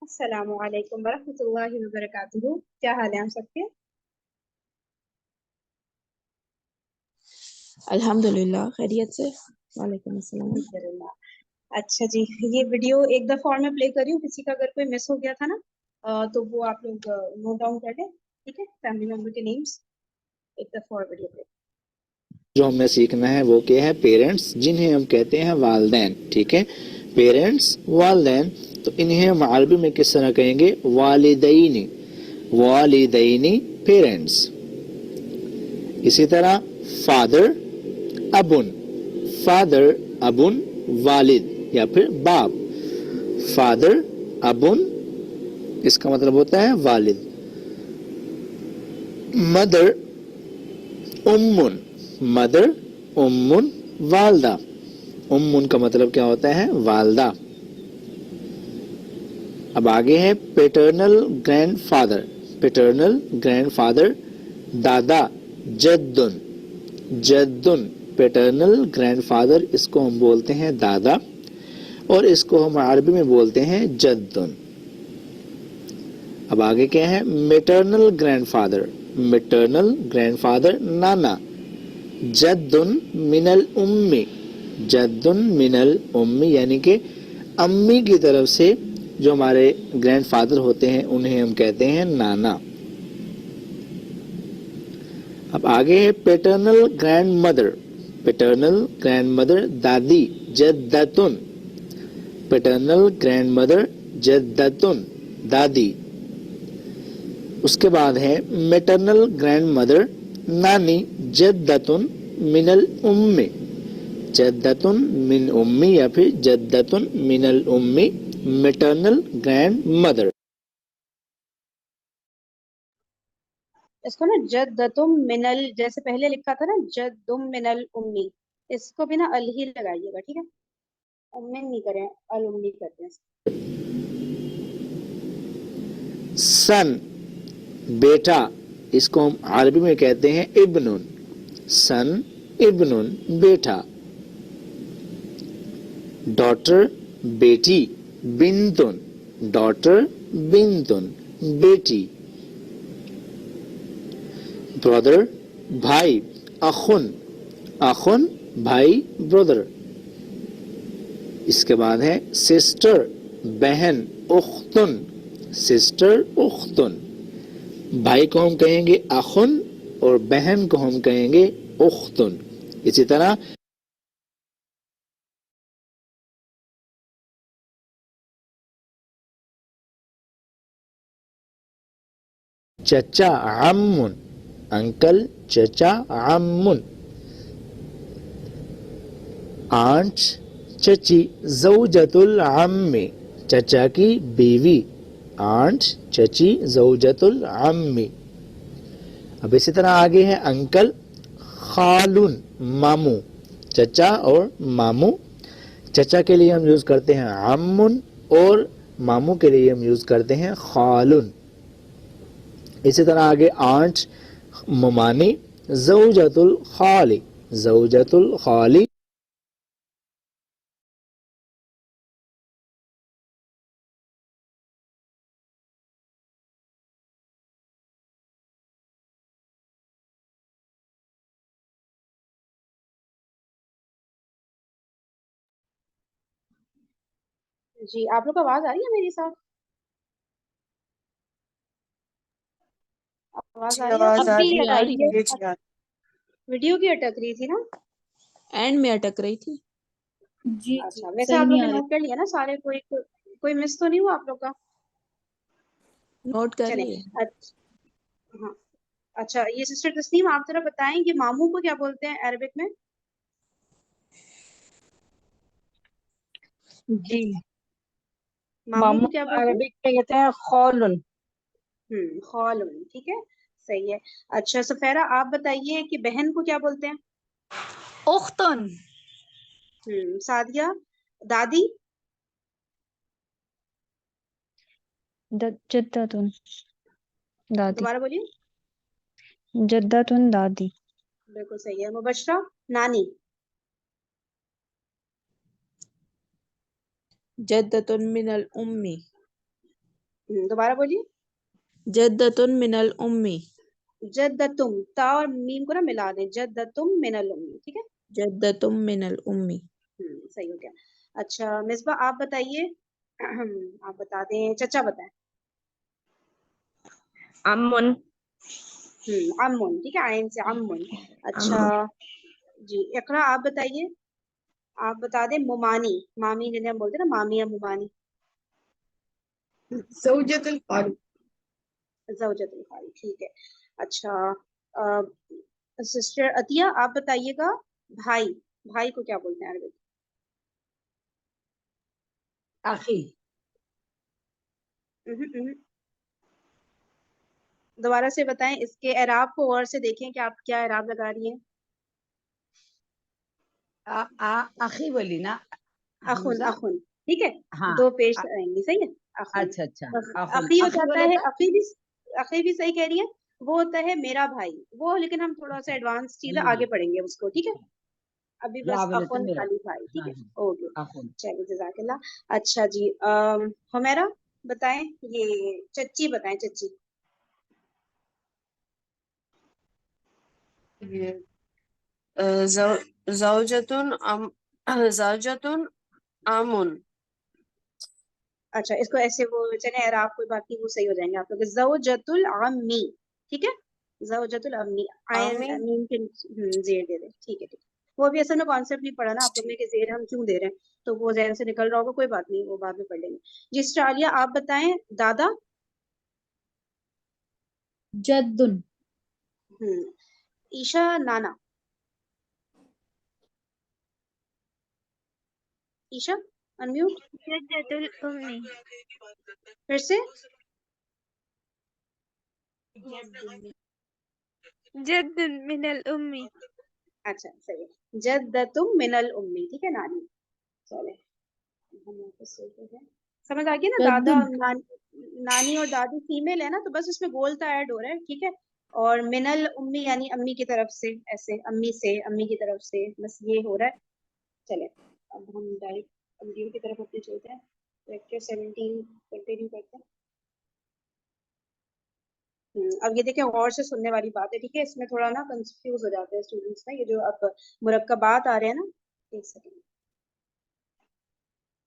अस्सलामु अलैकुम वरहमतुल्लाहि वबरकातुहू। क्या हाल है आप सबके? अल्हम्दुलिल्लाह खैरियत से। वालेकुम अस्सलाम। अल्हम्दुलिल्लाह। अच्छा जी, ये वीडियो एक दफा और मैं प्ले कर रही हूँ, किसी का अगर कोई मिस हो गया था ना तो वो आप लोग नोट डाउन कर लें, ठीक है? फैमिली मेंबर के नेम्स। एक दफा और वीडियो प्ले। जो हमें सीखना है वो क्या है? पेरेंट्स, जिन्हें हम कहते हैं वालदैन। ठीक है, पेरेंट्स वालदैन। तो इन्हें हम अरबी में किस तरह कहेंगे? वालिदैनी। वालिदैनी पेरेंट्स। इसी तरह फादर अबुन, फादर अबुन वालिद या फिर बाप। फादर अबुन इसका मतलब होता है वालिद। मदर उम्मुन, मदर उम्मुन वालदा। उम्मुन का मतलब क्या होता है? वालदा। अब आगे है पेटर्नल ग्रैंडफादर। पेटर्नल ग्रैंडफादर दादा जद्दुन। जद्दुन पेटर्नल ग्रैंडफादर, इसको हम बोलते हैं दादा और इसको हम अरबी में बोलते हैं जद्दुन। अब आगे क्या है? Maternal grandfather. मेटर्नल ग्रैंडफादर नाना। जद्दुन मिनल उम्मी। जद्दुन मिनल उम्मी यानी कि अम्मी की तरफ से जो हमारे ग्रैंडफादर होते हैं उन्हें हम कहते हैं नाना। अब आगे है paternal grand mother. Paternal grand mother दादी जद्दतुन। पेटर्नल ग्रैंड मदर जद्दतुन दादी। उसके बाद है मेटर्नल ग्रैंड मदर नानी जद्दतुन मिनल उम्मी। जद्दतुन मिन उम्मी या फिर जद्दतुन मिनल उम्मी, मेटर्नल ग्रैंड मदर। इसको ना जद्दतुम मिनल, जैसे पहले लिखा था ना जद्दुम मिनल उम्मी, इसको भी ना अल ही लगाइएगा, ठीक है? उम्मी नहीं करें, अल उम्मी करते हैं। सन बेटा, इसको हम अरबी में कहते हैं इब्नुन। सन इब्नुन बेटा। डॉटर बेटी बिंतुन। डॉटर बिंतुन बेटी। ब्रदर भाई अखुन। अखुन भाई ब्रदर। इसके बाद है सिस्टर बहन उख्तुन। सिस्टर उख्तुन। भाई को हम कहेंगे अखुन और बहन को हम कहेंगे उख्तुन। इसी तरह चचा अम्मुन, अंकल चचा अम्मुन। आंट चची ज़ौजतुल अम्मी, चचा की बीवी। आंट चची ज़ौजतुल अम्मी। अब इसी तरह आगे है अंकल खालुन मामू। चचा और मामू। चचा के लिए हम यूज करते हैं अम्मुन और मामू के लिए हम यूज करते हैं खालुन। इसी तरह आगे आंट ममानी ज़ौजतुल खाली। ज़ौजतुल खाली। जी, आप लोग को आवाज आ रही है मेरी? साथ आवाज आ रही है? आवाज अब आ भी रही आ रही है? है जी। वीडियो की अटक रही थी ना? एंड में अटक रही थी। जी अच्छा, वैसे सही आप लोग नहीं ने आ रही। नोट कर लिया ना सारे? कोई मिस तो नहीं हुआ आप लोग का? नोट कर चले। लिए। अच्छा हाँ, अच्छा ये सिस्टर तस्नीम, आप जरा बताएं कि मामू को क्या बोलते हैं अरबिक में? जी मामू मामू को क्या बोलते हैं? अरबिक में कहते हैं खौलुन। खौलुन, ठीक है, सही है। अच्छा सफेरा, आप बताइए कि बहन को क्या बोलते हैं? उख्तुन। सादिया, दादी? जद्दतुन दादी। दोबारा बोलिए। जद्दतुन दादी। बिल्कुल सही है। मुबशरा, नानी? जद्दतुन मिनल उम्मी। दोबारा बोलिए। जद्दतुन मिनल उम्मी, जद्दतुम, ता और मीम को ना मिला दें, जद्दतुम मिनल उम्मी, ठीक है। जद्दतुम मिनल उम्मी। सही हो गया। अच्छा मिसबा आप बताइए। आप बता दें, चचा बताएं। अम्मुन। अम्मुन, ठीक है, आयन से अम्मुन। अच्छा जी, इकरा आप बताइए। आप बता दें मुमानी, मामी जिन्हें हम बोलते हैं ना, मामी या मुमानी। ज़ौजतुल खाली। ज़ौजतुल खाली, ठीक है। अच्छा सिस्टर अतिया आप बताइएगा, भाई, भाई को क्या बोलते हैं अरबी? अखी। दोबारा से बताएं, इसके एराब को और से देखें कि आप क्या एराब लगा रही हैं। अखी बोली ना, अखुन, हमजा। अखुन, ठीक है। हाँ। दो पेश आएंगी, सही है। अखुन, अच्छा अच्छा, अखुन अखी हो अखी जाता बोले है, तो अखी भी सही कह रही है। वो होता है मेरा भाई, वो लेकिन हम थोड़ा सा एडवांस चीज आगे पढ़ेंगे उसको, ठीक है। अभी या बस बोले तो अखुन मेरा। खाली भाई, ठीक हाँ है। हाँ, ओके, अखुन। चलिए जज़ाकल्लाह। अच्छा जी, हुमैरा बताएं, ये चच्ची बताएं, चच्ची। ज़ौजतुन ज़ौजतुन आमुन। अच्छा इसको ऐसे वो चले एराब, कोई बात नहीं, वो सही हो जाएंगे आप लोग। ज़ौजतुल अम्मी, ठीक है। ज़ौजतुल अम्मी, आयन आमीन। मीम के जेर दे दे, ठीक है, ठीक है। वो अभी असल में कॉन्सेप्ट नहीं पढ़ा ना आप लोग ने कि जेर हम क्यों दे रहे हैं, तो वो जहन से निकल रहा होगा, कोई बात नहीं, वो बाद में पढ़ लेंगे। जी स्टालिया आप बताएं, दादा। जद्दुन। ईशा नाना। ईशा अनम्यूट। जद्दतुल उम्मी। फिर से। जद्दुन मिनल उम्मी। अच्छा सही है, जद्दतुम मिनल उम्मी, ठीक है, नानी। चले हम वापस चलते हैं। समझ आ गया ना, दादा जद्दुन। नानी और दादी फीमेल है ना, तो बस उसमें गोल सा ऐड हो रहा है, ठीक है। और मिनल उम्मी यानी अम्मी की तरफ से, ऐसे अम्मी से, अम्मी की तरफ से, बस ये हो रहा है। चले अब हम डायरेक्ट वीडियो की तरफ अपने चलते हैं। लेक्चर 17 कंटिन्यू करते हैं। अब ये देखें, गौर से सुनने वाली बात है, ठीक है। इसमें थोड़ा ना कंफ्यूज हो जाते हैं स्टूडेंट्स ना, ये जो अब मुरक्कबात आ रहे हैं ना। एक सेकंड,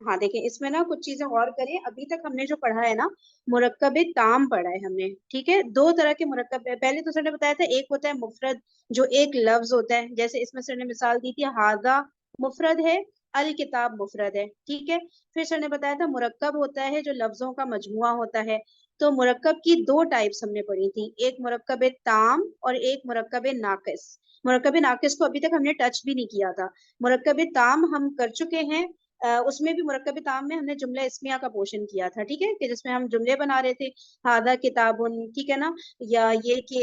हाँ देखें, इसमें ना कुछ चीजें और करें। अभी तक हमने जो पढ़ा है ना, मुरक्कबे ताम पढ़ा है हमने, ठीक है। दो तरह के मुरक्कब है। पहले तो सर ने बताया था, एक होता है मुफरद, जो एक लफ्ज होता है, जैसे इसमें सर ने मिसाल दी थी, हाजा मुफरद है, अल किताब मुफरद है, ठीक है। फिर सर ने बताया था मुरक्कब होता है जो लफ्जों का मजमुआ होता है। तो मुरक्कब की दो टाइप्स हमने पढ़ी थी, एक मुरक्कबे ताम और एक मुरक्कबे नाकिस। मुरक्कबे नाकिस को अभी तक हमने टच भी नहीं किया था। मुरक्कबे ताम हम कर चुके हैं। उसमें भी मुरक्कब ताम में हमने जुमला इस्मिया का पोर्शन किया था, ठीक है, कि जिसमें हम जुमले बना रहे थे, हादा किताबुन, ठीक है ना, या ये कि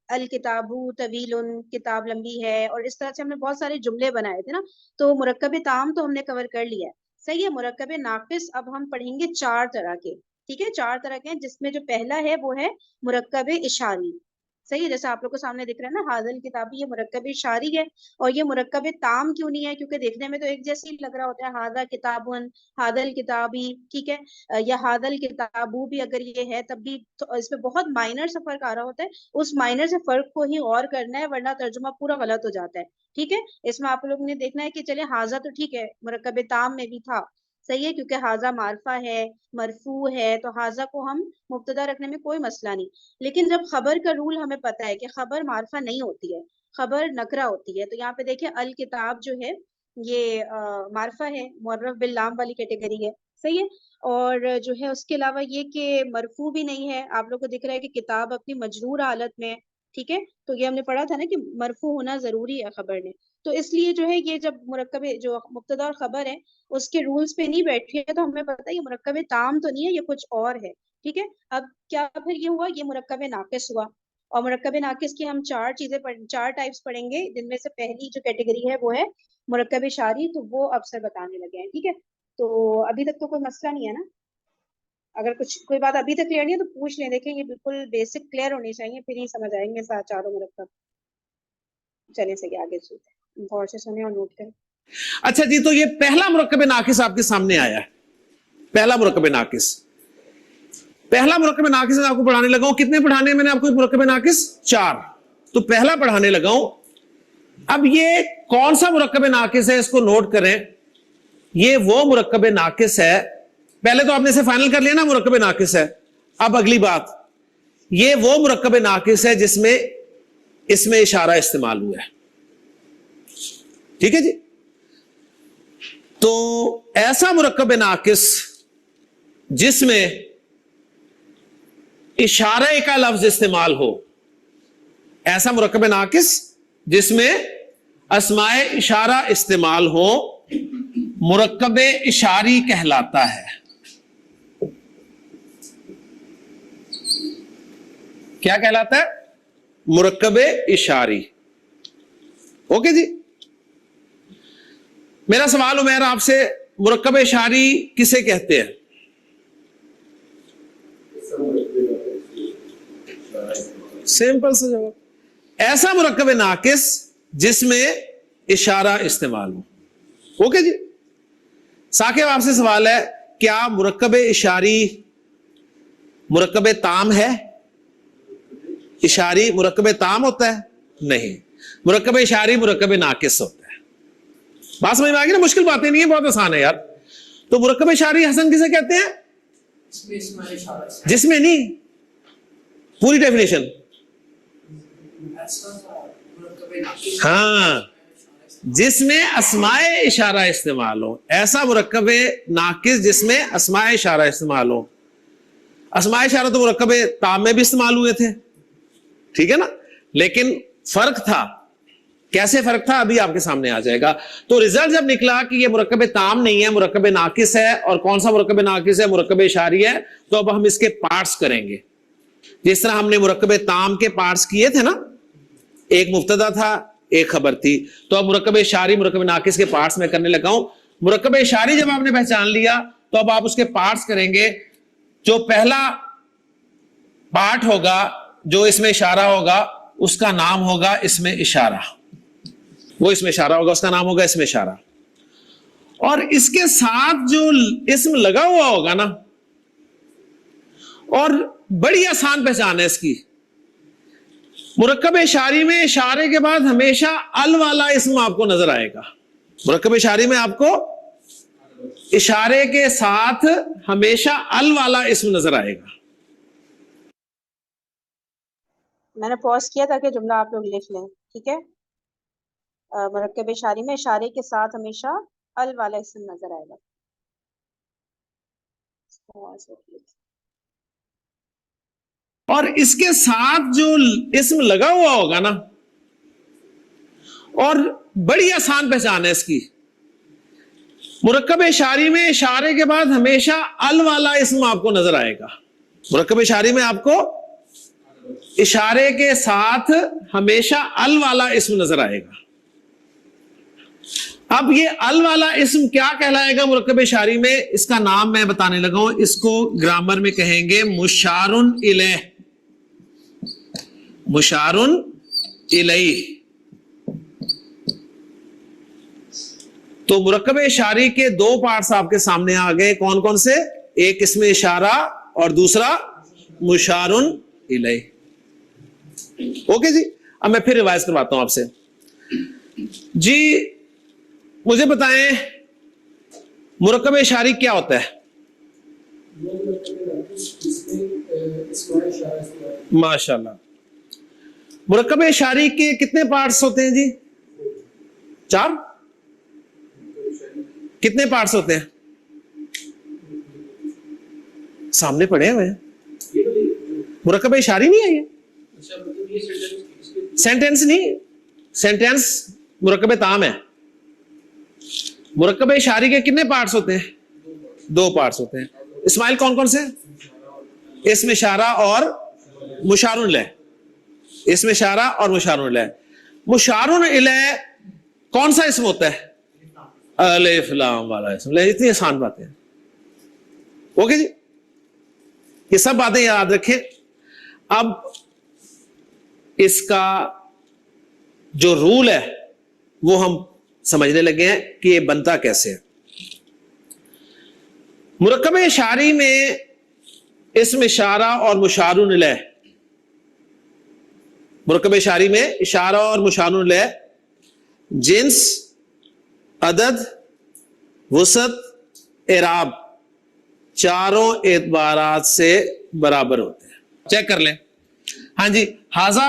अल किताबु तवीलुन, किताब लंबी है, और इस तरह से हमने बहुत सारे जुमले बनाए थे ना। तो मुरक्कब ताम तो हमने कवर कर लिया है, सही है। मुरक्कब नाकिस अब हम पढ़ेंगे चार तरह के, ठीक है, चार तरह के हैं, जिसमें जो पहला है वो है मुरक्कब इशारी, सही है। जैसे आप लोग को सामने दिख रहा है ना, हादल किताबी, ये मुरक्कब इशारी है। और ये मुरक्कब ताम क्यों नहीं है, क्योंकि देखने में तो एक जैसे ही लग रहा होता है, हादा किताबुन, हादल किताबी, ठीक है, या हादल किताबू भी अगर ये है तब भी, तो इसमें बहुत माइनर सा फर्क आ रहा होता है। उस माइनर से फर्क को ही और करना है, वरना तर्जुमा पूरा गलत हो जाता है, ठीक है। इसमें आप लोग ने देखना है कि चले हाजा तो ठीक है, मुरक्कब ताम में भी था, सही है, क्योंकि हाजा मारफा है, मरफू है, तो हाजा को हम मुब्तदा रखने में कोई मसला नहीं। लेकिन जब खबर का रूल हमें पता है कि खबर मारफा नहीं होती है, खबर नकरा होती है। तो यहाँ पे देखिए, अल किताब जो है ये मारफा है, मुअर्रफ बिल लाम वाली कैटेगरी है, सही है। और जो है उसके अलावा ये कि मरफू भी नहीं है, आप लोग को दिख रहा है कि किताब अपनी मजरूर हालत में है, ठीक है। तो ये हमने पढ़ा था ना कि मरफू होना जरूरी है खबर ने। तो इसलिए जो है ये जब मुरक्कब जो मुब्तदा और खबर है उसके रूल्स पे नहीं बैठी है, तो हमें पता है ये मुरक्कब ताम तो नहीं है, ये कुछ और है, ठीक है। अब क्या फिर ये हुआ, ये मुरक्कब नाकिस हुआ। और मुरक्कब नाकिस की हम चार टाइप्स पढ़ेंगे, जिनमें से पहली जो कैटेगरी है वो है मुरक्कब इशारी, तो वो अब सर बताने लगे हैं, ठीक है। तो अभी तक तो कोई मसला नहीं है ना, अगर कुछ कोई बात अभी तक क्लियर नहीं है तो पूछ लें। देखें, ये बिल्कुल बेसिक क्लियर होनी चाहिए, फिर ही समझ आएंगे चारों मुरक्कब। चलिए सही, आगे चलते हैं, गौर से सुने और नोट करें। अच्छा जी, तो ये पहला मुरक्कब नाकिस आपके सामने आया है, पहला मुरक्कब नाकिस। पहला मुरक्कब नाकिस आपको पढ़ाने लगा हूं, कितने पढ़ाने हैं मैंने आपको मुरक्कब नाकिस? 4। तो पहला पढ़ाने लगा हूं। अब ये कौन सा मुरक्कब नाकिस है इसको नोट करें। ये वो मुरक्कब नाकिस है, पहले तो आपने इसे फाइनल कर लिया ना, मुरक्कब नाकिस है। अब अगली बात, ये वो मुरक्कब नाकिस है जिसमें इसमें इशारा इस्तेमाल हुआ है, ठीक है जी। तो ऐसा मुरक्कब नाकिस जिसमें इशारे का लफ्ज इस्तेमाल हो, ऐसा मुरक्कब नाकिस जिसमें अस्माए इशारा इस्तेमाल हो, मुरक्कब इशारी कहलाता है। क्या कहलाता है? मुरक्कब इशारी। ओके जी। मेरा सवाल उमैर आपसे, मुरक्कब इशारी किसे कहते हैं? सिंपल सा जवाब, ऐसा मुरक्कब नाकिस जिसमें इशारा इस्तेमाल हो। ओके जी। साकिब आपसे सवाल है, क्या मुरक्कब इशारी मुरक्कब ताम है? इशारी मुरक्कब ताम होता है? नहीं, मुरक्कब इशारी मुरक्कब नाकिस होता है। बात समझ में आ गई ना? मुश्किल बातें नहीं है, बहुत आसान है यार। तो मुरक्कब इशारी हसन किसे कहते हैं? जिसमें नहीं, पूरी डेफिनेशन। हाँ, जिसमें अस्माए इशारा इस्तेमाल हो, ऐसा मुरक्कब नाकिस जिसमें अस्माए इशारा इस्तेमाल हो। अस्माए इशारा तो मुरक्कब ताम में भी इस्तेमाल हुए थे, ठीक है ना, लेकिन फर्क था। कैसे फर्क था अभी आपके सामने आ जाएगा। तो रिजल्ट जब निकला कि ये मुरक्कब ताम नहीं है, मुरक्कब नाकिस है, और कौन सा मुरक्कब नाकिस है? मुरक्कब इशारी है। तो अब हम इसके पार्ट्स करेंगे, जिस तरह हमने मुरक्कब ताम के पार्ट्स किए थे ना, एक मुब्तदा था, एक खबर थी। तो अब मुरक्कब इशारी मुरक्कब नाकिस के पार्ट्स में करने लगा हूं। मुरक्कब इशारी जब आपने पहचान लिया तो अब आप उसके पार्ट्स करेंगे। जो पहला पार्ट होगा, जो इसमें इशारा होगा, उसका नाम होगा इसमें इशारा। वो इसमें इशारा होगा, उसका नाम होगा इसमें इशारा। और इसके साथ जो इसम लगा हुआ होगा ना, और बड़ी आसान पहचान है इसकी, मुरक्कब इशारी में इशारे के बाद हमेशा अल वाला इसम आपको नजर आएगा। मुरक्कब इशारी में आपको इशारे के साथ हमेशा अल वाला इसम नजर आएगा। मैंने पॉज किया ताकि जुमला आप लोग लिख लें, ठीक है। मुरक्कब इशारी में इशारे के साथ हमेशा अल वाला इसम नजर आएगा। और इसके साथ जो इसम लगा हुआ होगा ना, और बड़ी आसान पहचान है इसकी, मुरक्कब इशारी में इशारे के बाद हमेशा अल वाला इसम आपको नजर आएगा। मुरक्कब इशारी में आपको इशारे के साथ हमेशा अल वाला इसम नजर आएगा। अब ये अल वाला इसम क्या कहलाएगा मुरक्कब इशारी में? इसका नाम मैं बताने लगा हूं। इसको ग्रामर में कहेंगे मुशारुन इलैह। मुशारुन इलैह। तो मुरक्कब इशारी के दो पार्ट्स आपके सामने आ गए। कौन कौन से? एक इसमें इशारा और दूसरा मुशारुन इलैह। ओके जी। अब मैं फिर रिवाइज करवाता हूं आपसे जी। मुझे बताएं मुरक्कब इशारी क्या होता है? माशाल्लाह। मुरक्कब इशारी के कितने पार्ट्स होते हैं जी? 4। कितने पार्ट्स होते हैं? सामने पड़े हुए हैं। मुरक्कब इशारी नहीं है ये, सेंटेंस नहीं। सेंटेंस मुरक्कब ताम है। मुरक्कब इशारी के कितने पार्ट्स होते हैं? 2 पार्ट्स होते हैं। इस्माइल कौन कौन से? इसमें इशारा और मुशारुन इलैह। इसमें इशारा और मुशारुन इलैह। मुशारुन इलैह कौन सा इसम होता है? अलिफ लाम वाला इसम। इतनी आसान बातें हैं। ओके जी, ये सब बातें याद रखें। अब इसका जो रूल है वो हम समझने लगे हैं कि ये बनता कैसे है। मुरक्कब इशारी में اسم اشارہ اور مشار الیہ. مرکب اشاری میں اشارہ اور مشار الیہ جنس، عدد، وسعت، اعراب چاروں اعتبارات سے برابر ہوتے ہیں. چیک کر لیں. ہاں جی، ہاذا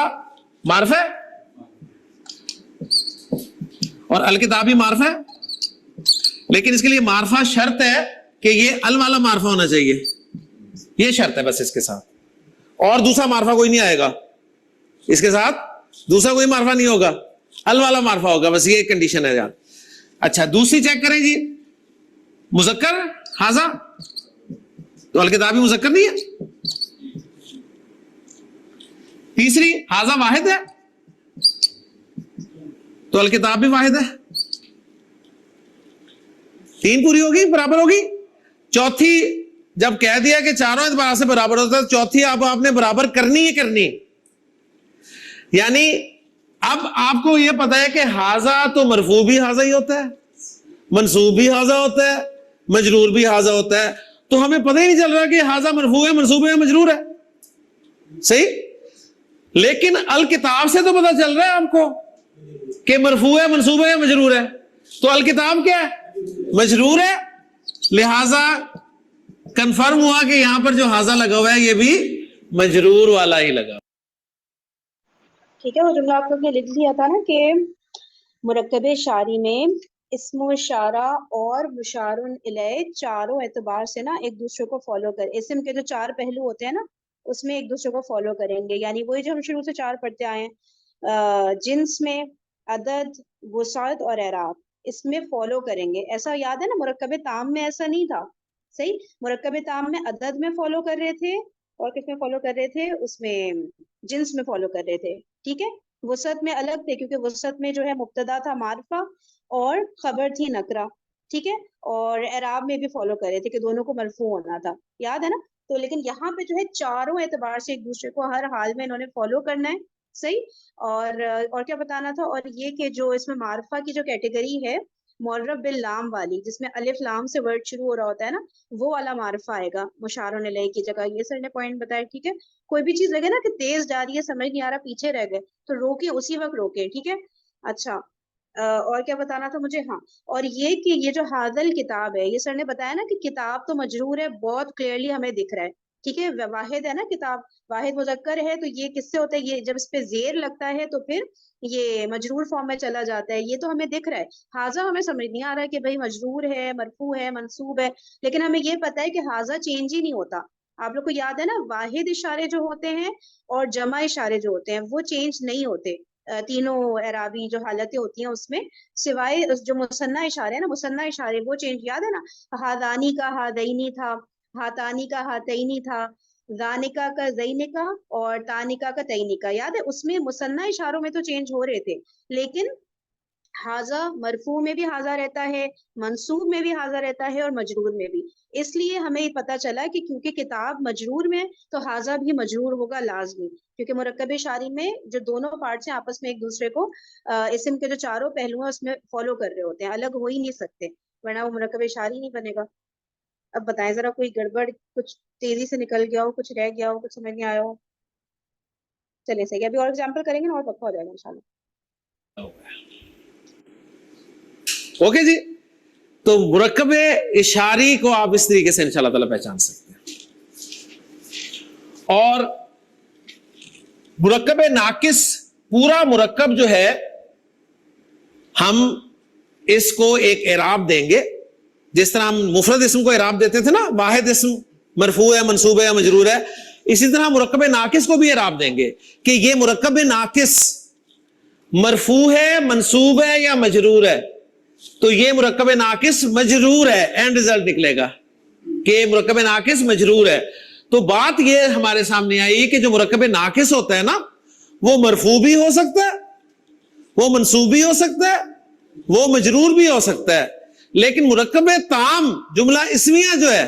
معرف ہے اور الکتابی معرف ہے، لیکن اس کے لیے معرفہ شرط ہے کہ یہ ال والا معرفہ ہونا چاہیے. یہ شرط ہے بس اس کے ساتھ، اور دوسرا معرفہ کوئی نہیں آئے گا. اس کے ساتھ دوسرا کوئی معرفہ نہیں ہوگا، ال والا معرفہ ہوگا، بس یہ کنڈیشن ہے یار. اچھا دوسری چیک کریں جی، مذکر ہاذا، تو الکتابی مذکر نہیں ہے. تیسری ہاذا واحد ہے، تو الکتاب بھی واحد ہے. تین پوری ہوگی، برابر ہوگی. چوتھی جب کہہ دیا کہ چاروں اعتبار سے برابر ہوتا ہے، تو چوتھی اب آپ نے برابر کرنی ہی کرنی. یعنی اب آپ کو یہ پتا ہے کہ ہاذا تو مرفوع بھی ہاذا ہی ہوتا ہے، منصوب بھی ہاذا ہوتا ہے، مجرور بھی ہاذا ہوتا ہے. تو ہمیں پتہ ہی نہیں چل رہا کہ ہاذا مرفوع ہے، منصوب ہے، مجرور ہے. صحیح. لیکن الکتاب سے تو پتہ چل رہا ہے آپ کو کہ مرفوع ہے، منصوب ہے، مجرور ہے. تو الکتاب کیا ہے؟ مجرور ہے. لہذا کنفرم ہوا کہ یہاں پر جو ہاذا لگا ہوا ہے یہ بھی مجرور والا ہی لگا. ٹھیک ہے، وہ جملہ آپ لوگ نے لکھ لیا تھا نا کہ مرکب اشاری میں اسم و اشارہ اور مشار الیہ چاروں اعتبار سے نا ایک دوسرے کو فالو کر. اسم کے جو چار پہلو ہوتے ہیں نا اس میں ایک دوسرے کو فالو کریں گے. یعنی وہی جو ہم شروع سے چار پڑھتے آئے ہیں، جنس میں عدد، وسعت اور اعراب، اس میں فالو کریں گے. ایسا یاد ہے نا مرکب تام میں ایسا نہیں تھا. صحیح. مرکب تام میں عدد میں فالو کر رہے تھے، اور کس میں فالو کر رہے تھے؟ اس میں جنس میں فالو کر رہے تھے. ٹھیک ہے. وسعت میں الگ تھے کیونکہ وسعت میں جو ہے مبتدا تھا معرفہ اور خبر تھی نکرہ. ٹھیک ہے. اور اعراب میں بھی فالو کر رہے تھے کہ دونوں کو مرفوع ہونا تھا. یاد ہے نا. تو لیکن یہاں پہ جو ہے چاروں اعتبار سے ایک دوسرے کو ہر حال میں انہوں نے فالو کرنا ہے. صحیح. اور کیا بتانا تھا؟ اور یہ کہ جو اس میں معرفہ کی جو کیٹیگری ہے معرب باللام والی، جس میں الف لام سے ورڈ شروع ہو رہا ہوتا ہے نا، وہ والا معرفہ آئے گا مشار الیہ کی جگہ. یہ سر نے پوائنٹ بتایا. ٹھیک ہے. کوئی بھی چیز لگے نا کہ تیز جا رہی ہے، سمجھ نہیں آ رہا، پیچھے رہ گئے، تو روکے، اسی وقت روکے. ٹھیک ہے. اچھا اور کیا بتانا تھا مجھے؟ ہاں، اور یہ کہ یہ جو حاضل کتاب ہے، یہ سر نے بتایا نا کہ کتاب تو مجرور ہے، بہت کلیئرلی ہمیں دکھ رہا ہے. ٹھیک ہے. واحد ہے نا کتاب، واحد مذکر ہے، تو یہ کس سے ہوتا ہے؟ یہ جب اس پہ زیر لگتا ہے تو پھر یہ مجرور فارم میں چلا جاتا ہے. یہ تو ہمیں دکھ رہا ہے. حاضہ ہمیں سمجھ نہیں آ رہا ہے کہ بھائی مجرور ہے، مرفوع ہے، منصوب ہے، لیکن ہمیں یہ پتا ہے کہ حاضہ چینج ہی نہیں ہوتا. آپ لوگ کو یاد ہے نا، واحد اشارے جو ہوتے ہیں اور جمع اشارے جو ہوتے ہیں وہ چینج نہیں ہوتے. تینوں اعرابی جو حالتیں ہوتی ہیں اس میں، سوائے جو مثنیٰ اشارے ہیں نا، مثنیٰ اشارے وہ چینج. یاد ہے نا، ہادانی کا ہادینی تھا، ہاتانی کا ہاتینی تھا، زانکا کا زینکا اور تانکا کا تینکا. یاد ہے، اس میں مثنیٰ اشاروں میں تو چینج ہو رہے تھے، لیکن حاضہ مرفوع میں بھی حاضہ رہتا ہے، منصوب میں بھی حاضہ رہتا ہے، اور مجرور میں بھی. اس لیے ہمیں یہ پتا چلا کہ کیونکہ کتاب مجرور میں تو حاضہ بھی مجرور ہوگا لازمی، کیونکہ مرکب اشاری میں جو دونوں پارٹس ہیں آپس میں ایک دوسرے کو اسم کے جو چاروں پہلو ہیں اس میں فالو کر رہے ہوتے ہیں، الگ ہو ہی نہیں سکتے، ورنہ وہ مرکب اشاری نہیں بنے گا. اب بتائیں ذرا، کوئی گڑبڑ، کچھ تیزی سے نکل گیا ہو، کچھ رہ گیا ہو، کچھ سمجھ نہیں آیا ہو؟ چلے صحیح. ابھی اور ایگزامپل کریں گے نا، اور پکا ہو جائے گا انشاءاللہ. اوکے جی. تو مرکب اشاری کو آپ اس طریقے سے انشاءاللہ تعالی پہچان سکتے ہیں. اور مرکب ناقص، پورا مرکب جو ہے ہم اس کو ایک اعراب دیں گے، جس طرح ہم مفرد اسم کو اعراب دیتے تھے نا، واحد اسم مرفوع ہے، منصوب ہے یا مجرور ہے، اسی طرح مرکب ناقص کو بھی اعراب دیں گے کہ یہ مرکب ناقص مرفوع ہے، منصوب ہے یا مجرور ہے. تو یہ مرکب ناقص مجرور ہے، اینڈ رزلٹ نکلے گا کہ مرکب ناقص مجرور ہے. تو بات یہ ہمارے سامنے آئی کہ جو مرکب ناقص ہوتا ہے نا، وہ مرفوع بھی ہو سکتا ہے، وہ منصوب بھی ہو سکتا ہے، وہ مجرور بھی ہو سکتا ہے. لیکن مرکب تام جملہ اسمیہ جو ہے،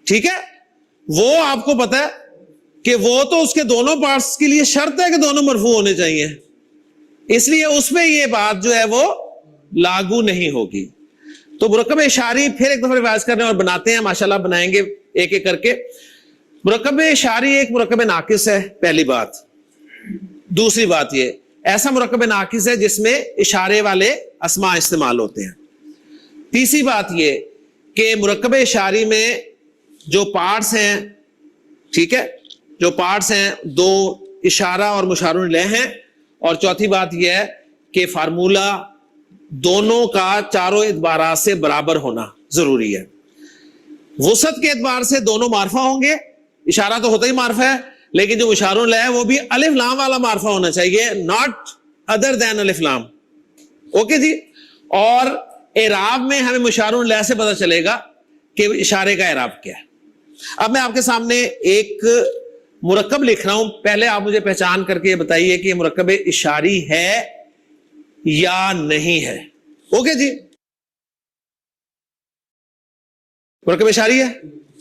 ٹھیک ہے، وہ آپ کو پتا ہے کہ وہ تو اس کے دونوں پارٹس کے لیے شرط ہے کہ دونوں مرفوع ہونے چاہیے، اس لیے اس میں یہ بات جو ہے وہ لاگو نہیں ہوگی. تو مرکب اشاری پھر ایک دفعہ ریوائز کر رہے ہیں اور بناتے ہیں، ماشاءاللہ بنائیں گے ایک ایک کر کے. मुरक्कब इशारी एक मुरक्कब नाकिस है, पहली बात। दूसरी बात ये, ऐसा मुरक्कब नाकिस है जिसमें इशारे वाले अस्मा इस्तेमाल होते हैं। तीसरी बात ये कि मुरक्कब इशारी में जो पार्ट्स हैं, ठीक है, जो पार्ट्स हैं दो इशारा और मुशारुन लह हैं। और चौथी बात यह है कि फार्मूला दोनों का चारों एतबार से बराबर होना जरूरी है। वसत के एतबार से दोनों मारफा होंगे, इशारा तो होता ही मारफा है, लेकिन जो मुशारुन लह है वो भी अलिफ लाम वाला मारफा होना चाहिए, नॉट अदर देन अलिफ लाम। ओके जी। और एराब में हमें मुशारुन लह से पता चलेगा कि इशारे का एराब क्या है। अब मैं आपके सामने एक मुरक्कब लिख रहा हूं, पहले आप मुझे पहचान करके बताइए कि ये मुरक्कब इशारी है या नहीं है। ओके जी, मुरक्कब इशारी है,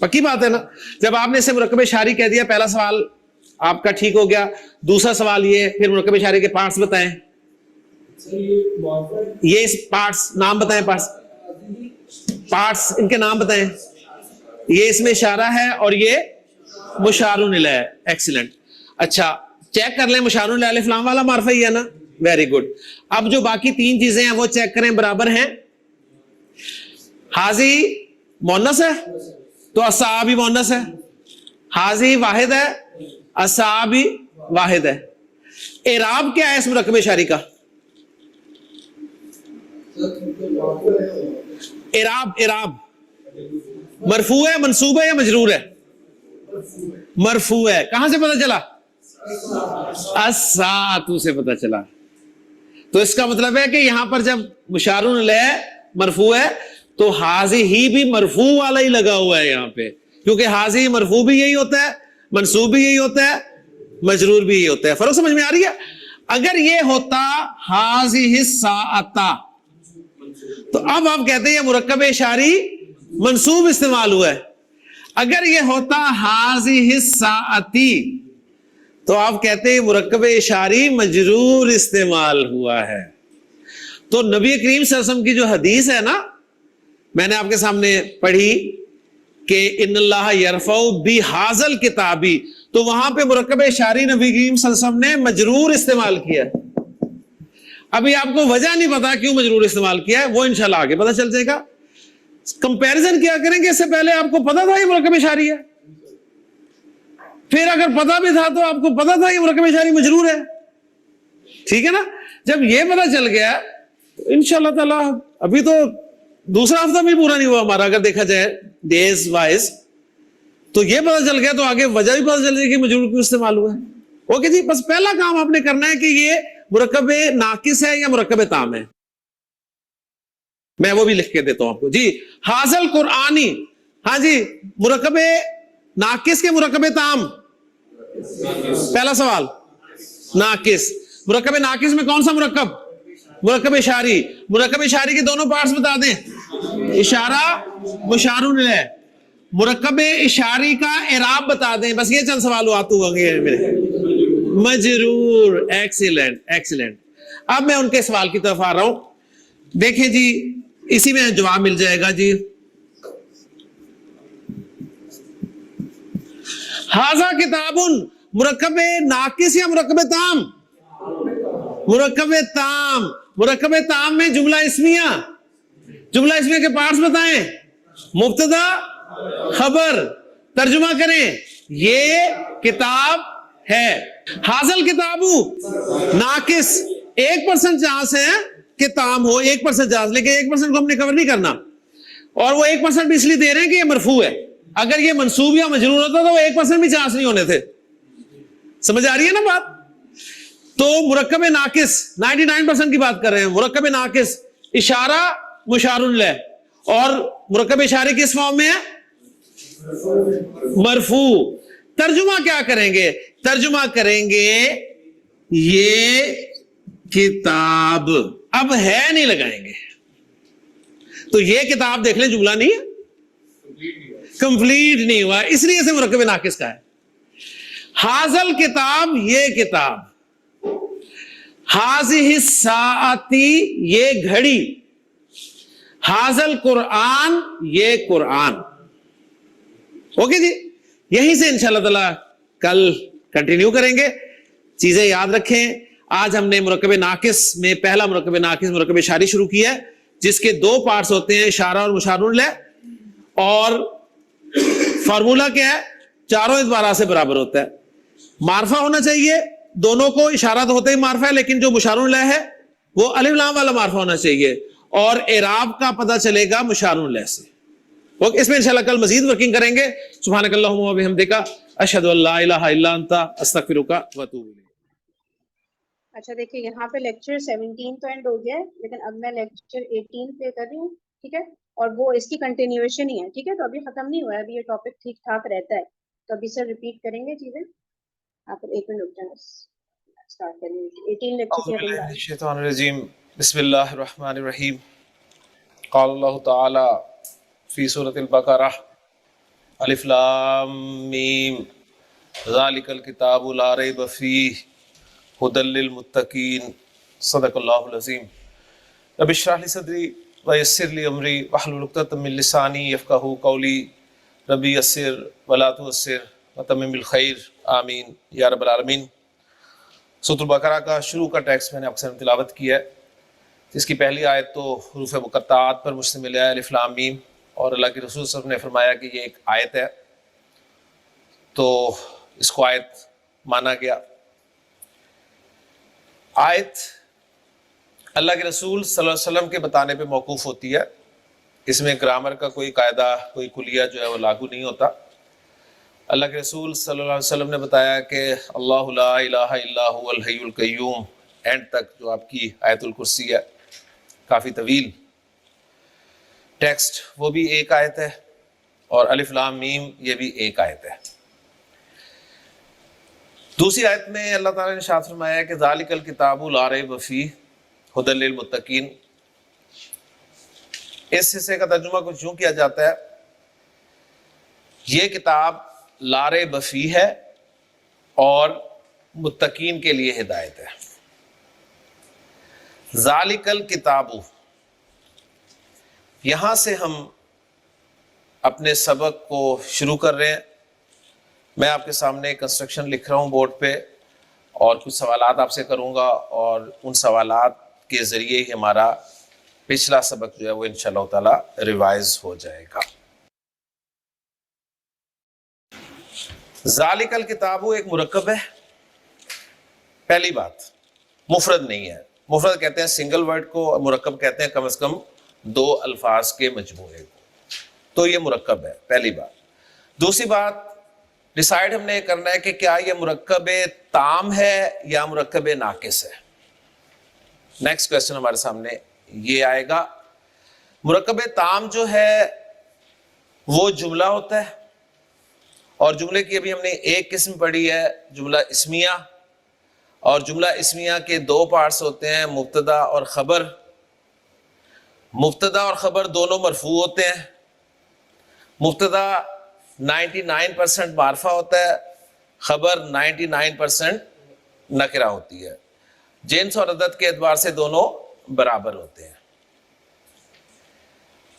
पक्की बात है ना। जब आपने इसे मुरक्कब इशारी कह दिया, पहला सवाल आपका ठीक हो गया। दूसरा सवाल ये, फिर मुरक्कब इशारी के पार्ट्स बताएं। ये इस पार्ट्स नाम बताएं, पार्ट्स इनके नाम बताएं। ये इसमें इशारा है और ये मुशारुन इलैह है। एक्सीलेंट। अच्छा, चेक कर लें, मुशारुन इलैह अलिफ लाम वाला मारफा ही है ना। Very good. अब जो बाकी तीन चीजें हैं वो चेक करें, बराबर हैं। हाजी मोनस है तो असा भी मोनस है, हाजी वाहिद है, असा भी वाहिद है। एराब क्या है इस मुरक्कब इशारी का? एराब, एराब मरफू है, मंसूब है या मजरूर है? मरफू है। कहां से पता चला? असातु से पता चला। तो इसका मतलब है कि यहां पर जब मुशारुन लह मरफू है तो हाजी ही भी मरफू वाला ही लगा हुआ है यहां पे, क्योंकि हाजी मरफू भी यही होता है, मंसूब भी यही होता है, मजरूर भी यही होता है। फर्क समझ में आ रही है? अगर ये होता हाजी हिस्सा, तो अब आप कहते हैं मुरक्कब इशारी मंसूब इस्तेमाल हुआ है। अगर ये होता हाजी हिस्साती, तो आप कहते हैं मुरक्कब इशारी मजरूर इस्तेमाल हुआ है। तो नबी करीम सल्लल्लाहु अलैहि वसल्लम की जो हदीस है ना, मैंने आपके सामने पढ़ी कि इन्नल्लाह यरफउ बि हाज़ल किताबी, तो वहां पे मुरक्कब इशारी नबी करीम सल्लल्लाहु अलैहि वसल्लम ने मजरूर इस्तेमाल किया। अभी आपको वजह नहीं पता क्यों मजरूर इस्तेमाल किया है, वो इंशाल्लाह आगे पता चल जाएगा। कंपैरिजन क्या करेंगे, इससे पहले आपको पता था ये मुरक्कब इशारी है, फिर अगर पता भी था तो आपको पता था ये मुरक्कब इशारी मजरूर है, ठीक है ना। जब ये पता चल गया तो इंशाल्लाह ताला, अभी तो दूसरा हफ्ता भी पूरा नहीं हुआ हमारा, अगर देखा जाए डेज वाइज, तो ये पता चल गया तो आगे वजह भी पता चल जाएगी मजरूर क्यों इस्तेमाल हुआ है। ओके जी, बस पहला काम आपने करना है कि ये मुरक्कब नाकिस है या मुरक्कब ताम है। मैं वो भी लिख के देता हूं आपको जी। हाज़ल कुरानी, हाँ जी, मुरक्कब नाकिस के मुरक्कब ताम, पहला सवाल नाकिस। मुरक्कब नाकिस में कौन सा मुरक्कब? मुरक्कब इशारी। मुरक्कब इशारी के दोनों पार्ट्स बता दें, इशारा मुशारुन इलैह। मुरक्कब इशारी का एराब बता दें, बस ये चंद सवाल आते होंगे मेरे। मजरूर। Excellent, excellent. अब मैं उनके सवाल की तरफ आ रहा हूं। देखें जी, इसी में जवाब मिल जाएगा जी। हाजा किताबुन मुरक्कब नाकिस या मुरक्कब ताम? मुरक्कब ताम। मुरक्कब ताम में जुमला इस्मिया, जुमला इस्मिया के पार्ट्स बताएं। मुब्तदा, खबर। तर्जुमा करें, ये किताब है। हाजल किताबू नाकिस, 1% चांस है कि ताम हो, 1% चांस, लेकिन 1% को हमने कवर नहीं करना, और वो 1% भी इसलिए दे रहे हैं कि ये मरफू है। अगर ये मंसूब या मजरूर होता तो 1% भी चांस नहीं होने थे। समझ आ रही है ना बात? तो मुरक्कब नाकिस 99% की बात कर रहे हैं। मुरक्कब नाकिस इशारा मुशारुन लह, और मुरक्कब इशारे किस फॉर्म में है? मरफू। तर्जुमा क्या करेंगे? तर्जुमा करेंगे ये किताब, अब है नहीं लगाएंगे, तो ये किताब देख लें, जुमला नहीं है, कंप्लीट नहीं हुआ, इसलिए से मुरक्कब नाकिस का है। हाजल किताब, ये किताब। हाज़िहि साअती, ये घड़ी। हाजल कुरान, ये कुरान। ओके जी, यहीं से इंशाल्लाह ताला कल कंटिन्यू करेंगे। चीजें याद रखें, आज हमने मुरक्कब नाकिस में पहला मुरक्कब नाकिस मुरक्कब इशारी शुरू किया है, जिसके दो पार्ट्स होते हैं, इशारा और मुशारुल लह। और फार्मूला क्या है, चारों इतबारा से बराबर होता है। मारफा होना चाहिए दोनों को, इशारा तो होता ही मारफा है, लेकिन जो मुशारुल लह है वो अलिफ लाम वाला मारफा होना चाहिए, और इराब का पता चलेगा मुशारुल लह से। ओके, इसमें इंशाल्लाह कल मजीद वर्किंग करेंगे। सुब्हानकल्लाहुम्मा व बिहम्दिका अशहदु अल्ला इलाहा इल्ला अंता अस्तगफिरुका व अतूबु इलैक। अच्छा देखिए, यहाँ पे लेक्चर 17 तो एंड हो गया है, लेकिन अब मैं लेक्चर 18 पे कर रही हूँ, ठीक है, और वो इसकी कंटिन्यूएशन ही है, ठीक है। तो अभी खत्म नहीं हुआ है, अभी ये टॉपिक ठीक ठाक रहता है, तो अभी सर रिपीट करेंगे चीजें। आप एक मिनट रुक जाना, स्टार्ट करेंगे 18 लेक्चर। बिस्मिल्लाहिर्रहमानिर्रहीम। क़ाल अल्लाहु तआला फी सूरतिल बक़रा अलिफ लाम मीम ज़ालिकल किताबु ला रैब फ़ीह हुदल लिल मुत्तक़ीन सदक़ल्लाहुल अज़ीम। रब्बि इश्रह ली सदरी व यस्सिर ली अमरी वहलुल उक़दतम मिन लिसानी यफ़क़हू क़ौली रब्बी यस्सिर व ला तुअस्सिर व तम्मिम बिल खैर आमीन या रब्बल आलमीन। सूरह बकरा का शुरू का टेक्स्ट मैंने आपके सामने तिलावत किया है, जिसकी पहली आयत तो हुरूफ मुक़त्ताआत पर मुश्तमिल है, अलिफ लाम मीम, और अल्लाह के रसूल सल्लल्लाहु अलैहि वसल्लम ने फरमाया कि ये एक आयत है, तो इसको आयत माना गया। आयत अल्लाह के रसूल सल्लल्लाहु अलैहि वसल्लम के बताने पे मौकूफ़ होती है, इसमें ग्रामर का कोई कायदा, कोई कुलिया जो है वो लागू नहीं होता। अल्लाह के रसूल सल्लल्लाहु अलैहि वसल्लम ने बताया कि अल्लाहु ला इलाहा इल्ला हुवल हय्युल क़य्यूम, एंड तक जो आपकी आयतुल कुर्सी है, काफ़ी तवील टेक्स्ट, वो भी एक आयत है, और अलिफ लाम मीम ये भी एक आयत है। दूसरी आयत में अल्लाह ताला ने इरशाद फरमाया कि ज़ालिकल किताबु ला रैब फ़ीह हुदल लिल मुत्तक़ीन। इस हिस्से का तर्जुमा कुछ यूं किया जाता है, ये किताब ला रैब फ़ीह है और मुत्तक़ीन के लिए हिदायत है। ज़ालिकल किताबु, यहां से हम अपने सबक को शुरू कर रहे हैं। मैं आपके सामने कंस्ट्रक्शन लिख रहा हूं बोर्ड पे, और कुछ सवालात आपसे करूंगा, और उन सवालात के ज़रिए ही हमारा पिछला सबक जो है वो इंशाअल्लाह ताला रिवाइज हो जाएगा। ज़ालिकल किताबु एक मुरक्कब है। पहली बात, मुफरद नहीं है। मुफरद कहते हैं सिंगल वर्ड को, और मुरक्कब कहते हैं कम से कम दो अल्फाज के मजमूए को। तो ये मुरक्कब है, पहली बात। दूसरी बात, डिसाइड हमने करना है कि क्या ये मुरक्कब ताम है या मुरक्कब नाकिस है। नेक्स्ट क्वेश्चन हमारे सामने ये आएगा। मुरक्कब ताम जो है वो जुमला होता है, और जुमले की अभी हमने एक किस्म पढ़ी है, जुमला इस्मिया, और जुमला इस्मिया के दो पार्ट्स होते हैं, मुब्तदा और खबर। मुब्तदा और खबर दोनों मरफू होते हैं। मुब्तदा 99% मारफा होता है, खबर 99% नकरा होती है। जिन्स और अदद के एतबार से दोनों बराबर होते हैं।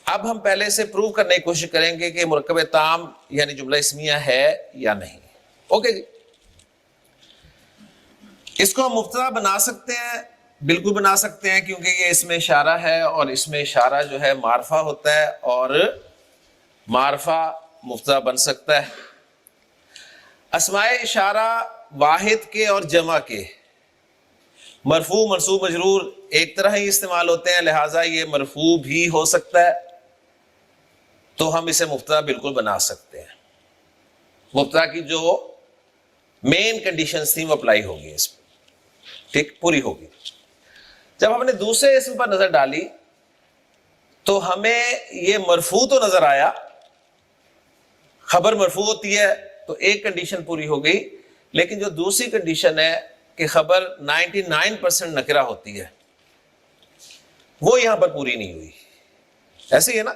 अब हम पहले से प्रूव करने की कोशिश करेंगे कि मुरक्कब ताम यानी जुमला इस्मिया है या नहीं। ओके जी, इसको हम मुब्तदा बना सकते हैं, बिल्कुल बना सकते हैं, क्योंकि ये इसमें इशारा है, और इसमें इशारा जो है मारफा होता है, और मारफा मुब्तदा बन सकता है। अस्माए इशारा वाहिद के और जमा के मरफू मनसूब मजरूर एक तरह ही इस्तेमाल होते हैं, लिहाजा ये मरफू भी हो सकता है, तो हम इसे मुब्तदा बिल्कुल बना सकते हैं। मुब्तदा की जो मेन कंडीशंस थी वो अप्लाई होगी इस पर, ठीक, पूरी होगी। जब हमने दूसरे इसम पर नजर डाली तो हमें ये मरफू तो नजर आया, खबर मरफू होती है तो एक कंडीशन पूरी हो गई, लेकिन जो दूसरी कंडीशन है कि खबर 99% नकरा होती है, वो यहां पर पूरी नहीं हुई। ऐसे ही है ना।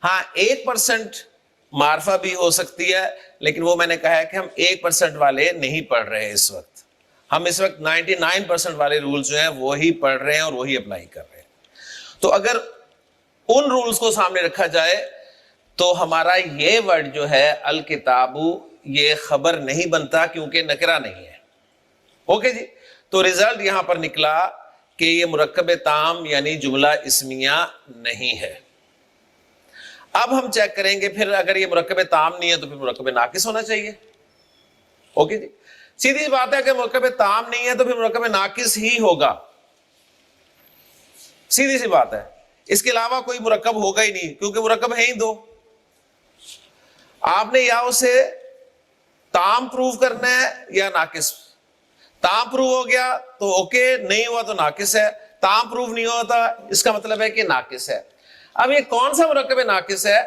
हाँ, 1% मारफा भी हो सकती है, लेकिन वो मैंने कहा है कि हम 1% वाले नहीं पढ़ रहे हैं इस वक्त। हम इस वक्त 99% वाले रूल्स जो हैं वो ही पढ़ रहे हैं और वही अप्लाई कर रहे हैं। तो अगर उन रूल्स को सामने रखा जाए तो हमारा ये वर्ड जो है अल किताबु, یہ خبر نہیں بنتا کیونکہ نکرہ نہیں ہے. اوکے جی, تو ریزلٹ یہاں پر نکلا کہ یہ مرکب تام یعنی جملہ اسمیہ نہیں ہے. اب ہم چیک کریں گے پھر اگر یہ مرکب تام نہیں ہے تو پھر مرکب ناقص ہونا چاہیے. اوکے جی, سیدھی بات ہے کہ مرکب تام نہیں ہے تو پھر مرکب ناقص ہی ہوگا, سیدھی سی بات ہے. اس کے علاوہ کوئی مرکب ہوگا ہی نہیں کیونکہ مرکب ہیں ہی دو. آپ نے یا اسے تام پروف کرنا ہے یا ناقص. تام پروف ہو گیا تو اوکے, نہیں ہوا تو ناقص ہے. تام پروف نہیں ہوتا اس کا مطلب ہے کہ ناقص ہے. اب یہ کون سا مرکب ناقص ہے؟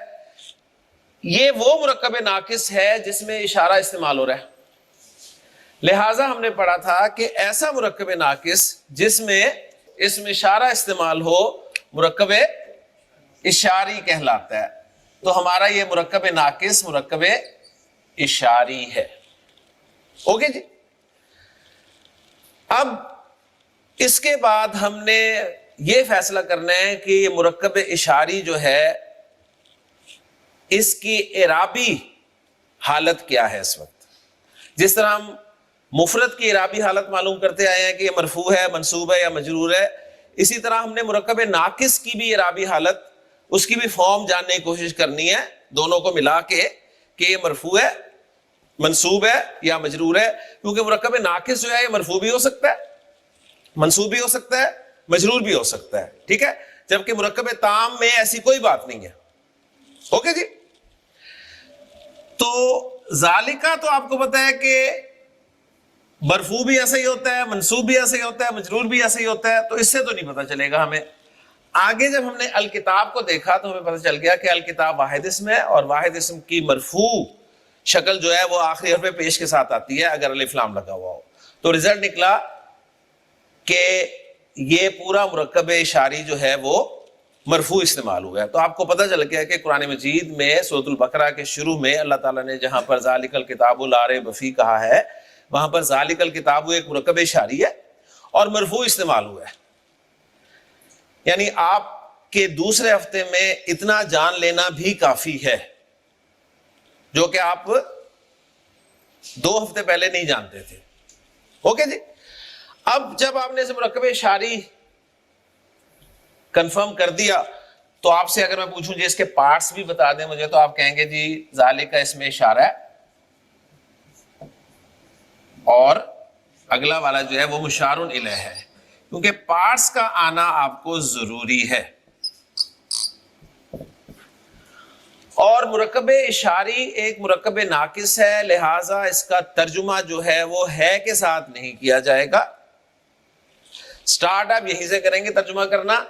یہ وہ مرکب ناقص ہے جس میں اشارہ استعمال ہو رہا ہے. لہٰذا ہم نے پڑھا تھا کہ ایسا مرکب ناقص جس میں اس میں اشارہ استعمال ہو مرکب اشاری کہلاتا ہے. تو ہمارا یہ مرکب ناقص مرکب اشاری ہے. اوکے جی, اب اس کے بعد ہم نے یہ فیصلہ کرنا ہے کہ یہ مرکب اشاری جو ہے اس کی اعرابی حالت کیا ہے اس وقت. جس طرح ہم مفرد کی اعرابی حالت معلوم کرتے آئے ہیں کہ یہ مرفوع ہے, منصوب ہے یا مجرور ہے, اسی طرح ہم نے مرکب ناقص کی بھی اعرابی حالت, اس کی بھی فارم جاننے کی کوشش کرنی ہے دونوں کو ملا کے کہ یہ مرفوع ہے, منصوب ہے یا مجرور ہے. کیونکہ مرکب ناقص جو ہے یہ مرفوع بھی ہو سکتا ہے, منصوب بھی ہو سکتا ہے, مجرور بھی ہو سکتا ہے. ٹھیک ہے, جبکہ مرکب تام میں ایسی کوئی بات نہیں ہے. اوکے جی, تو ذالکہ تو آپ کو پتا ہے کہ مرفوع بھی ایسا ہی ہوتا ہے, منصوب بھی ایسا ہی ہوتا ہے, مجرور بھی ایسا ہی ہوتا ہے. تو اس سے تو نہیں پتا چلے گا ہمیں. آگے جب ہم نے الکتاب کو دیکھا تو ہمیں پتا چل گیا کہ الکتاب واحد اسم ہے اور واحد اسم کی مرفوع شکل جو ہے وہ آخری حرف پیش کے ساتھ آتی ہے اگر الف لام لگا ہوا ہو. تو ریزلٹ نکلا کہ یہ پورا مرکب اشاری جو ہے وہ مرفوع استعمال ہوا ہے. تو آپ کو پتہ چل گیا کہ قرآن مجید میں سورۃ البقرہ کے شروع میں اللہ تعالیٰ نے جہاں پر ذالک الکتاب لا ریب فیہ کہا ہے وہاں پر ذالک الکتاب ایک مرکب اشاری ہے اور مرفوع استعمال ہوا ہے. یعنی آپ کے دوسرے ہفتے میں اتنا جان لینا بھی کافی ہے جو کہ آپ 2 ہفتے پہلے نہیں جانتے تھے. اوکے جی, اب جب آپ نے اس مرکب اشاری کنفرم کر دیا تو آپ سے اگر میں پوچھوں جی اس کے پارٹس بھی بتا دیں مجھے, تو آپ کہیں گے جی ذالک کا اس میں اشارہ ہے اور اگلا والا جو ہے وہ مشار الیہ ہے, کیونکہ پارٹس کا آنا آپ کو ضروری ہے. اور مرکب اشاری ایک مرکب ناقص ہے, لہذا اس کا ترجمہ جو ہے وہ ہے کے ساتھ نہیں کیا جائے گا. سٹارٹ آپ یہیں سے کریں گے ترجمہ کرنا.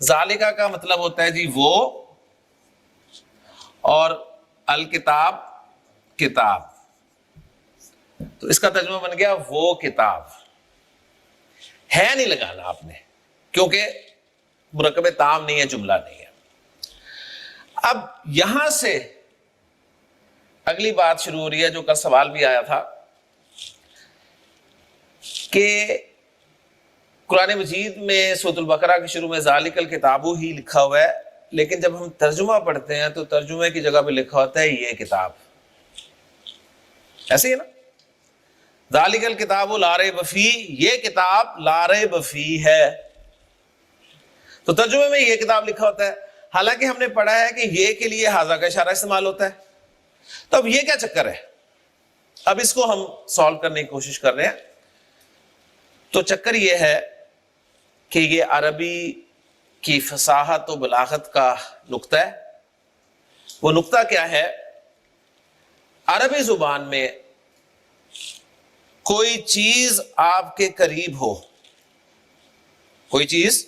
ذالکہ کا مطلب ہوتا ہے جی وہ, اور الکتاب کتاب, تو اس کا ترجمہ بن گیا وہ کتاب. ہے نہیں لگانا آپ نے کیونکہ مرکب تام نہیں ہے, جملہ نہیں ہے. اب یہاں سے اگلی بات شروع ہو رہی ہے جو کل سوال بھی آیا تھا کہ قرآن مجید میں سورۃ البقرہ کے شروع میں ذالک الکتاب ہی لکھا ہوا ہے, لیکن جب ہم ترجمہ پڑھتے ہیں تو ترجمے کی جگہ پہ لکھا ہوتا ہے یہ کتاب. ایسے ہی نا, ذالک الکتاب لا ریب فیہ, یہ کتاب لا ریب فیہ ہے. تو ترجمے میں یہ کتاب لکھا ہوتا ہے, حالانکہ ہم نے پڑھا ہے کہ یہ کے لیے ھذا کا اشارہ استعمال ہوتا ہے. تو اب یہ کیا چکر ہے؟ اب اس کو ہم سالو کرنے کی کوشش کر رہے ہیں. تو چکر یہ ہے کہ یہ عربی کی فصاحت و بلاغت کا نقطہ ہے. وہ نقطہ کیا ہے؟ عربی زبان میں کوئی چیز آپ کے قریب ہو, کوئی چیز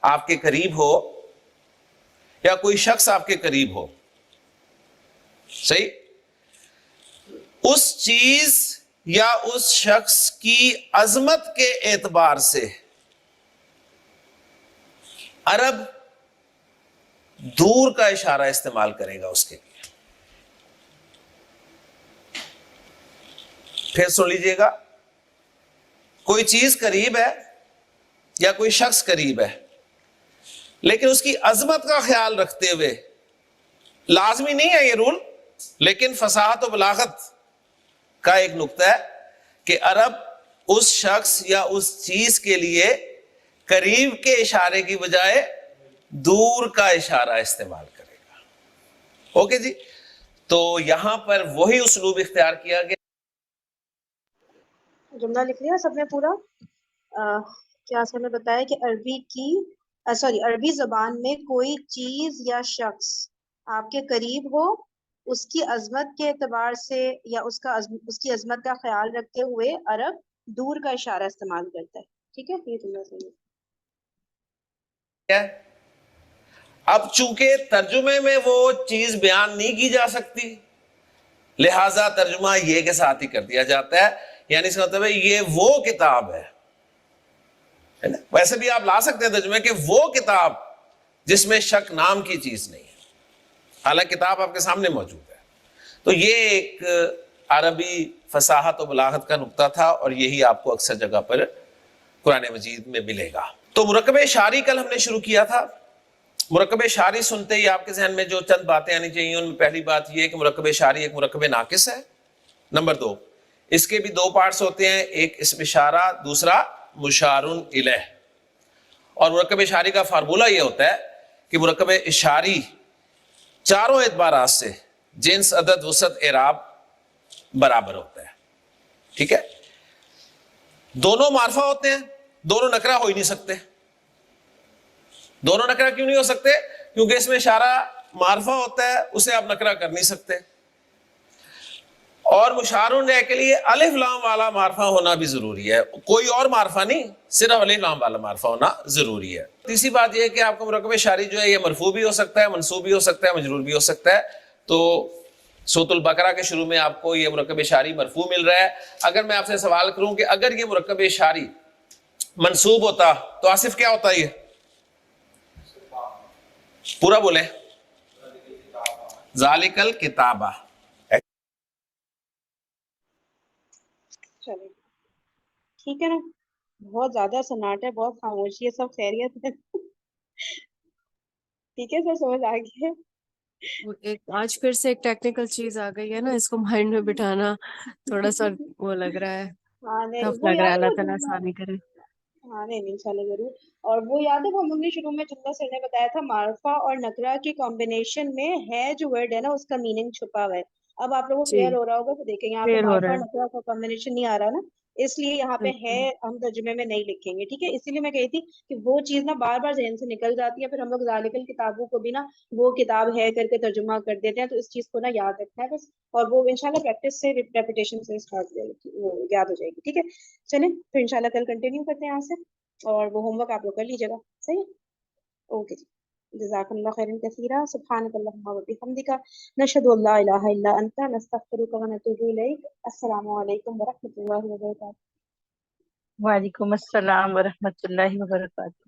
آپ کے قریب ہو یا کوئی شخص آپ کے قریب ہو, صحیح, اس چیز یا اس شخص کی عظمت کے اعتبار سے عرب دور کا اشارہ استعمال کرے گا اس کے لیے. پھر سن لیجئے گا, کوئی چیز قریب ہے یا کوئی شخص قریب ہے لیکن اس کی عظمت کا خیال رکھتے ہوئے, لازمی نہیں ہے یہ رول, لیکن فصاحت و بلاغت کا ایک نقطہ ہے کہ عرب اس شخص یا اس چیز کے لیے قریب کے اشارے کی بجائے دور کا اشارہ استعمال کرے گا. اوکے جی, تو یہاں پر وہی اسلوب اختیار کیا گیا. جملہ لکھ لیا سب نے پورا. کیا سر نے بتایا کہ عربی زبان میں کوئی چیز یا شخص آپ کے قریب ہو, اس کی عظمت کے اعتبار سے یا اس کی عظمت کا خیال رکھتے ہوئے عرب دور کا اشارہ استعمال کرتا ہے. ٹھیک ہے, یہ جملہ صحیح ہے. اب چونکہ ترجمے میں وہ چیز بیان نہیں کی جا سکتی, لہذا ترجمہ یہ کے ساتھ ہی کر دیا جاتا ہے. یعنی اس کا مطلب ہے یہ وہ کتاب ہے. ویسے بھی آپ لا سکتے ہیں ترجمے کہ وہ کتاب جس میں شک نام کی چیز نہیں ہے, حالانکہ کتاب آپ کے سامنے موجود ہے. تو یہ ایک عربی فصاحت و بلاغت کا نقطہ تھا, اور یہی آپ کو اکثر جگہ پر قرآن مجید میں ملے گا. تو مرکب اشاری کل ہم نے شروع کیا تھا. مرکب اشاری سنتے ہی آپ کے ذہن میں جو چند باتیں آنی چاہیے, ان میں پہلی بات یہ ہے کہ مرکب اشاری ایک مرکب ناقص ہے. نمبر 2, اس کے بھی 2 پارٹس ہوتے ہیں, ایک اسم اشارہ, دوسرا مشار الیہ. اور مرکب اشاری کا فارمولہ یہ ہوتا ہے کہ مرکب اشاری چاروں اعتبارات سے جنس, عدد, وسعت, اعراب برابر ہوتا ہے. ٹھیک ہے, دونوں معرفہ ہوتے ہیں, دونوں نکرہ ہو ہی نہیں سکتے. دونوں نکرہ کیوں نہیں ہو سکتے؟ کیونکہ اس میں اشارہ معرفہ ہوتا ہے, اسے آپ نکرہ کر نہیں سکتے. اور مشار الیہ کے لیے الف لام والا معرفہ ہونا بھی ضروری ہے, کوئی اور معرفہ نہیں, صرف الف لام والا معرفہ ہونا ضروری ہے. تیسری بات یہ ہے کہ آپ کا مرکب اشاری جو ہے یہ مرفوع بھی ہو سکتا ہے, منصوب بھی ہو سکتا ہے, مجرور بھی ہو سکتا ہے. تو سورۃ البقرہ کے شروع میں آپ کو یہ مرکب اشاری مرفوع مل رہا ہے. اگر میں آپ سے سوال کروں کہ اگر یہ مرکب اشاری منصوب ہوتا تو آصف کیا ہوتا یہ؟ پورا بولیں, ذالک الکتابہ. چلے ٹھیک ہے نا. بہت زیادہ سناٹا ہے, بہت خاموشی ہے, سب خیریت ہے؟ ٹھیک ہے سر, سمجھ آ گئی ہے. ایک آج پھر سے ایک ٹیکنیکل چیز آ گئی ہے نا, اس کو مائنڈ میں بٹھانا تھوڑا سا وہ لگ رہا ہے, ہاں نہیں, ٹف وہ لگ رہا ہے. یاد ہے اللہ وہ تعالیٰ جملہ, آسانی کرے. ہاں نہیں انشاءاللہ ضرور. اور وہ یاد ہے وہ ہم لوگ نے شروع میں جملہ سر نے بتایا تھا, معرفہ اور نکرہ کی کمبینیشن میں ہے جو ورڈ ہے نا اس کا میننگ چھپا ہوا ہے. اب آپ لوگوں کو جی, کلیئر ہو رہا ہوگا, تو دیکھیں یہاں پہ کلیئر ہو معرفہ رہا اور ہے. نکرہ کا کمبینیشن نہیں آ رہا نا, اس لیے یہاں پہ ہے بالکل. ہم ترجمے میں نہیں لکھیں گے. ٹھیک ہے, اسی لیے میں کہی تھی کہ وہ چیز نا بار بار ذہن سے نکل جاتی ہے, پھر ہم لوگ ذالک کتابوں کو بھی نا وہ کتاب ہے کر کے ترجمہ کر دیتے ہیں. تو اس چیز کو نا یاد رکھنا ہے بس, اور وہ انشاءاللہ پریکٹس سے, ریپیٹیشن سے اسٹارٹ ہو جائے گی, وہ یاد ہو جائے گی. ٹھیک ہے, چلیں پھر انشاءاللہ کل کنٹینیو کرتے ہیں یہاں سے, اور وہ ہوم ورک آپ لوگ کر لیجیے گا. صحیح ہے, اوکے جی. جزاک اللہ خیرا کثیرا, سبحانک اللہم و بحمدک, نشہد ان لا الہ الا انت, نستغفرک و نتوب الیک. السلام علیکم ورحمۃ اللہ وبرکاتہ. وعلیکم السلام ورحمۃ اللہ وبرکاتہ.